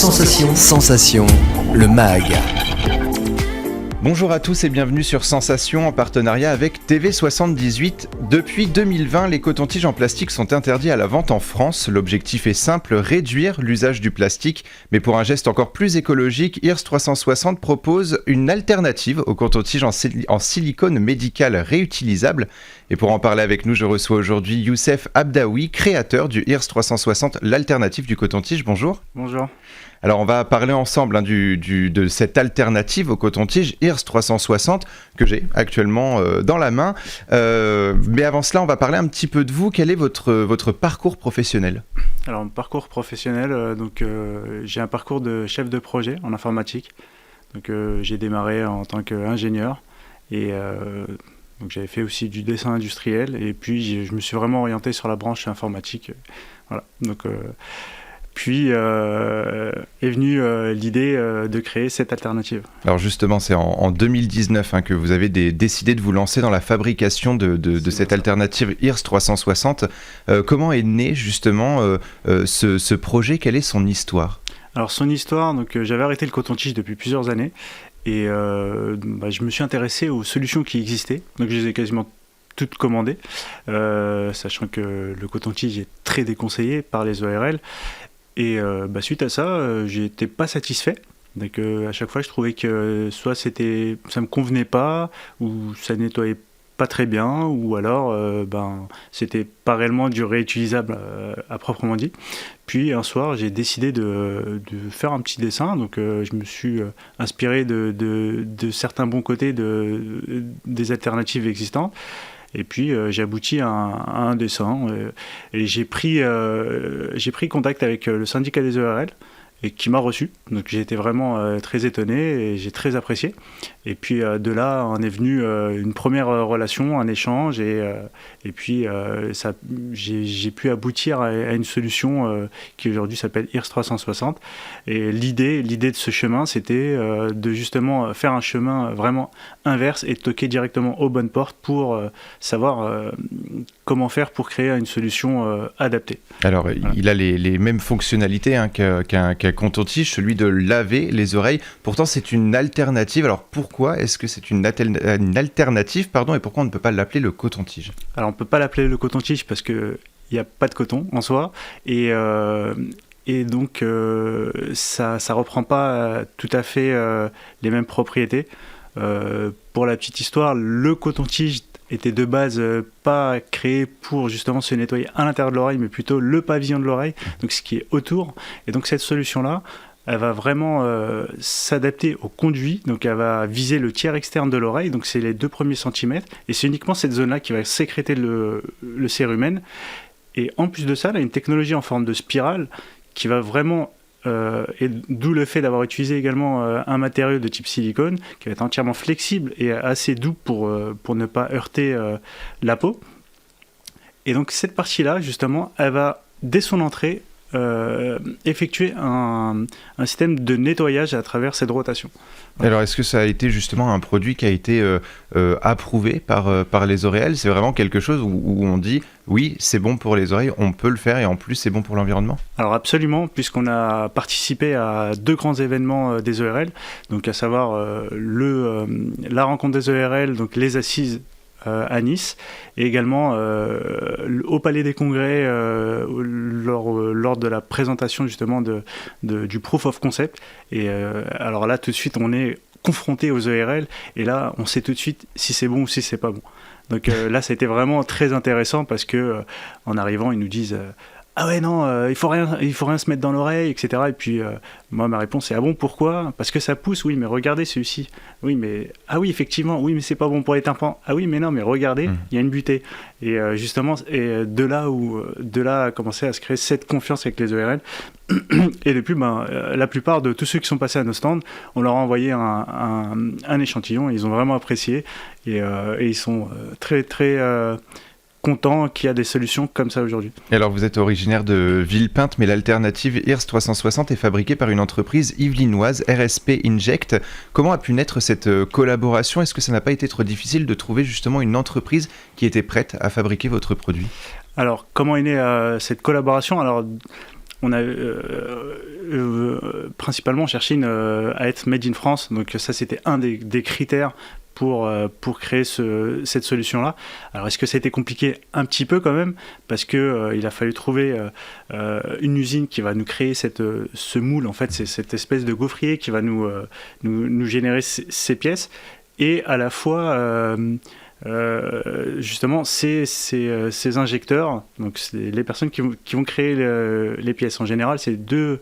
Sensation, le MAG. Bonjour à tous et bienvenue sur Sensation en partenariat avec TV78. Depuis 2020, les cotons-tiges en plastique sont interdits à la vente en France. L'objectif est simple, réduire l'usage du plastique. Mais pour un geste encore plus écologique, IRS 360 propose une alternative aux cotons-tiges en silicone médical réutilisable. Et pour en parler avec nous, je reçois aujourd'hui Youssef Abdaoui, créateur du IRS 360, l'alternative du coton-tige. Bonjour. Bonjour. Alors on va parler ensemble de cette alternative au coton-tige IRS 360 que j'ai actuellement dans la main. Mais avant cela, on va parler un petit peu de vous. Quel est votre parcours professionnel ? Alors mon parcours professionnel, j'ai un parcours de chef de projet en informatique. Donc j'ai démarré en tant qu'ingénieur et donc j'avais fait aussi du dessin industriel et puis je me suis vraiment orienté sur la branche informatique. Voilà. Donc puis est venue l'idée de créer cette alternative. Alors justement, c'est en 2019 que vous avez décidé de vous lancer dans la fabrication de cette alternative IRS 360. Comment est né justement ce projet ? Quelle est son histoire ? Alors son histoire, j'avais arrêté le coton-tige depuis plusieurs années et je me suis intéressé aux solutions qui existaient. Donc je les ai quasiment toutes commandées, sachant que le coton-tige est très déconseillé par les ORL. Et suite à ça, j'étais pas satisfait. Donc à chaque fois, je trouvais que soit ça me convenait pas, ou ça nettoyait pas très bien, ou alors c'était pas réellement du réutilisable à proprement dit. Puis un soir, j'ai décidé de faire un petit dessin. Donc je me suis inspiré de certains bons côtés des alternatives existantes. Et puis j'ai abouti à un dessin et j'ai pris contact avec le syndicat des ORL et qui m'a reçu. Donc j'ai été vraiment très étonné et j'ai très apprécié. Et puis de là en est venue une première relation, un échange et puis j'ai pu aboutir à une solution qui aujourd'hui s'appelle IRS 360. Et l'idée de ce chemin, c'était de justement faire un chemin vraiment inverse et de toquer directement aux bonnes portes pour savoir comment faire pour créer une solution adaptée. Alors, voilà. Il a les mêmes fonctionnalités qu'un coton-tige, celui de laver les oreilles. Pourtant, c'est une alternative. Alors, pourquoi est-ce que c'est une alternative et pourquoi on ne peut pas l'appeler le coton-tige ? Alors, on ne peut pas l'appeler le coton-tige parce qu'il n'y a pas de coton en soi. Et donc, ça ne reprend pas tout à fait les mêmes propriétés. Pour la petite histoire, le coton-tige était de base pas créé pour justement se nettoyer à l'intérieur de l'oreille, mais plutôt le pavillon de l'oreille, donc ce qui est autour. Et donc cette solution-là, elle va vraiment s'adapter au conduit, donc elle va viser le tiers externe de l'oreille, donc c'est les 2 premiers centimètres, et c'est uniquement cette zone-là qui va sécréter le cérumen. Et en plus de ça, elle a une technologie en forme de spirale qui va vraiment... et d'où le fait d'avoir utilisé également un matériau de type silicone qui va être entièrement flexible et assez doux pour ne pas heurter la peau. Et donc cette partie-là, justement, elle va, dès son entrée, effectuer un système de nettoyage à travers cette rotation. Alors, est-ce que ça a été justement un produit qui a été approuvé par les ORL ? C'est vraiment quelque chose où on dit oui, c'est bon pour les oreilles, on peut le faire et en plus c'est bon pour l'environnement ? Alors absolument, puisqu'on a participé à 2 grands événements des ORL, donc à savoir la rencontre des ORL, donc les assises à Nice, et également au Palais des Congrès lors de la présentation justement du Proof of Concept. Et alors là, tout de suite, on est confronté aux ORL, et là, on sait tout de suite si c'est bon ou si c'est pas bon. Donc là, ça a été vraiment très intéressant parce que en arrivant, ils nous disent ah ouais non, il faut rien se mettre dans l'oreille, etc. Et puis moi ma réponse c'est ah bon pourquoi ? Parce que ça pousse, oui mais regardez celui-ci. Oui mais ah oui effectivement, oui mais c'est pas bon pour les tympans. Ah oui mais non mais regardez, il y a une butée. Et justement de là a commencé à se créer cette confiance avec les ORL. Et depuis la plupart de tous ceux qui sont passés à nos stands, on leur a envoyé un échantillon et ils ont vraiment apprécié et ils sont très très content qu'il y a des solutions comme ça aujourd'hui. Et alors vous êtes originaire de Villepinte, mais l'alternative IRS 360 est fabriquée par une entreprise yvelinoise, RSP Inject. Comment a pu naître cette collaboration ? Est-ce que ça n'a pas été trop difficile de trouver justement une entreprise qui était prête à fabriquer votre produit ? Alors comment est née cette collaboration ? Alors on a principalement cherché à être made in France. Donc ça, c'était un des critères pour créer cette solution-là. Alors, est-ce que ça a été compliqué? Un petit peu quand même, parce qu'il a fallu trouver une usine qui va nous créer ce moule, en fait, c'est cette espèce de gaufrier qui va nous générer ces pièces, et à la fois... justement ces injecteurs, donc c'est les personnes qui vont créer les pièces. En général, c'est deux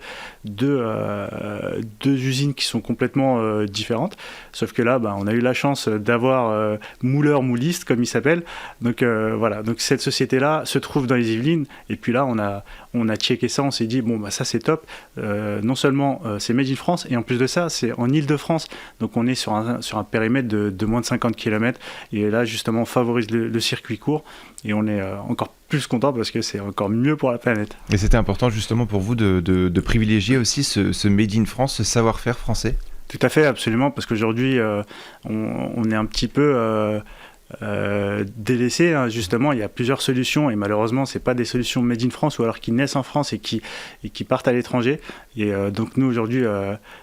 usines qui sont complètement différentes, sauf que là on a eu la chance d'avoir mouliste comme il s'appelle, donc voilà, donc cette société là se trouve dans les Yvelines, et puis là on a checké ça, on s'est dit bon ça c'est top, non seulement c'est made in France, et en plus de ça c'est en Île-de-France, donc on est sur un périmètre de moins de 50 km, et là justement on favorise le circuit court, et on est encore plus content parce que c'est encore mieux pour la planète. Et c'était important justement pour vous de privilégier aussi ce Made in France, ce savoir-faire français? Tout à fait, absolument, parce qu'aujourd'hui on est un petit peu délaissé, hein. Justement, il y a plusieurs solutions, et malheureusement c'est pas des solutions made in France, ou alors qui naissent en France et qui partent à l'étranger, et donc nous aujourd'hui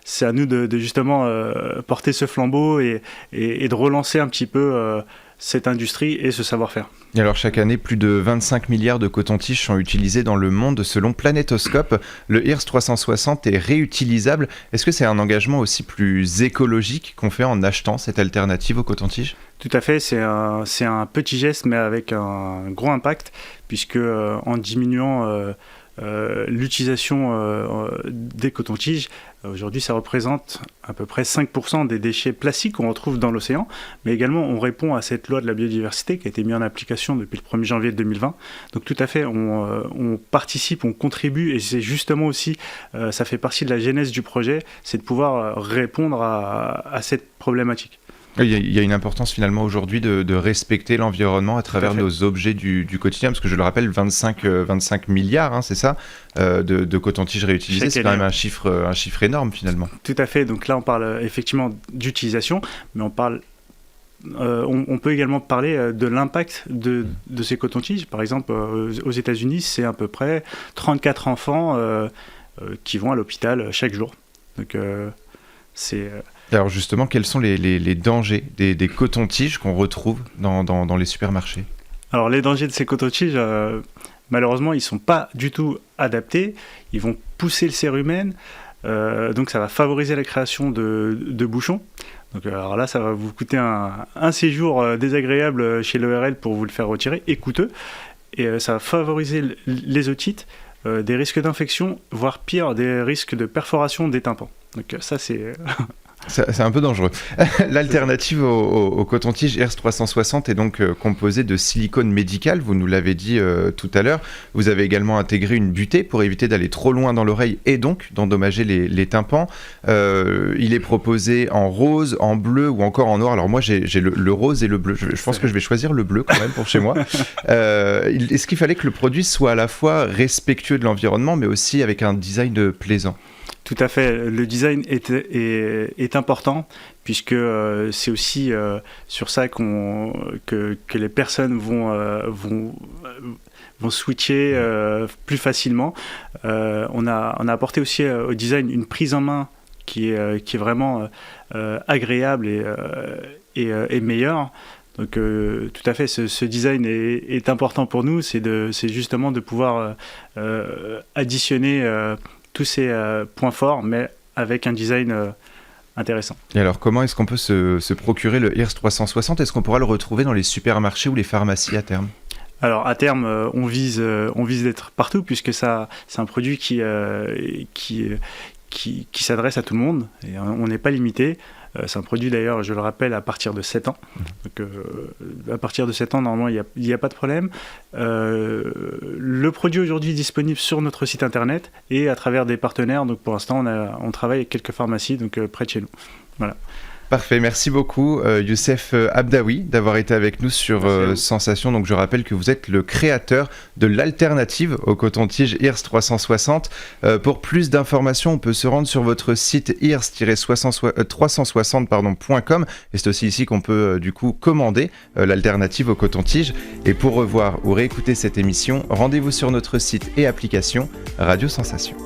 c'est à nous de justement porter ce flambeau et de relancer un petit peu cette industrie et ce savoir-faire. Et alors chaque année, plus de 25 milliards de cotons-tiges sont utilisés dans le monde selon Planétoscope. Le HIRS 360 est réutilisable. Est-ce que c'est un engagement aussi plus écologique qu'on fait en achetant cette alternative au coton-tige? Tout à fait, c'est un petit geste mais avec un gros impact, puisque en diminuant l'utilisation des cotons-tiges, aujourd'hui ça représente à peu près 5% des déchets plastiques qu'on retrouve dans l'océan, mais également on répond à cette loi de la biodiversité qui a été mise en application depuis le 1er janvier 2020. Donc tout à fait, on participe, on contribue, et c'est justement aussi, ça fait partie de la genèse du projet, c'est de pouvoir répondre à cette problématique. Il y a une importance finalement aujourd'hui de respecter l'environnement à travers nos objets du quotidien, parce que je le rappelle, 25 milliards, hein, c'est ça, de coton-tiges réutilisés, c'est quand même un chiffre énorme finalement. Tout à fait, donc là on parle effectivement d'utilisation, mais on peut également parler de l'impact de ces cotons-tiges. Par exemple, aux États-Unis, c'est à peu près 34 enfants qui vont à l'hôpital chaque jour. Donc c'est... Alors justement, quels sont les dangers des cotons-tiges qu'on retrouve dans les supermarchés? Alors les dangers de ces cotons-tiges, malheureusement, ils ne sont pas du tout adaptés. Ils vont pousser le cérumen, donc ça va favoriser la création de bouchons. Donc, alors là, ça va vous coûter un séjour désagréable chez l'ORL pour vous le faire retirer, et coûteux. Et ça va favoriser les otites, des risques d'infection, voire pire, des risques de perforation des tympans. Donc ça, c'est... C'est un peu dangereux. L'alternative au coton-tige HIRS 360 est donc composée de silicone médical, vous nous l'avez dit tout à l'heure. Vous avez également intégré une butée pour éviter d'aller trop loin dans l'oreille et donc d'endommager les tympans. Il est proposé en rose, en bleu ou encore en noir. Alors moi j'ai le rose et le bleu. Je pense que je vais choisir le bleu quand même pour chez moi. Est-ce qu'il fallait que le produit soit à la fois respectueux de l'environnement mais aussi avec un design plaisant? Tout à fait, le design est important, puisque c'est aussi sur ça que les personnes vont switcher plus facilement. On a apporté aussi au design une prise en main qui est vraiment agréable et meilleure. Donc tout à fait, ce design est important pour nous, c'est justement de pouvoir additionner tous ces points forts, mais avec un design intéressant. Et alors, comment est-ce qu'on peut se procurer le HIRS 360? Est-ce qu'on pourra le retrouver dans les supermarchés ou les pharmacies à terme? Alors, à terme, on vise d'être partout, puisque c'est un produit qui s'adresse à tout le monde, et on n'est pas limité. C'est un produit d'ailleurs, je le rappelle, à partir de 7 ans. Donc, à partir de 7 ans, normalement, il n'y a pas de problème. Le produit aujourd'hui est disponible sur notre site internet et à travers des partenaires. Donc pour l'instant, on travaille avec quelques pharmacies près de chez nous. Voilà. Parfait, merci beaucoup Youssef Abdaoui d'avoir été avec nous sur Sensation. Donc je rappelle que vous êtes le créateur de l'alternative au coton-tige HIRS 360. Pour plus d'informations, on peut se rendre sur votre site hirs-360.com et c'est aussi ici qu'on peut du coup commander l'alternative au coton-tige. Et pour revoir ou réécouter cette émission, rendez-vous sur notre site et application Radio Sensation.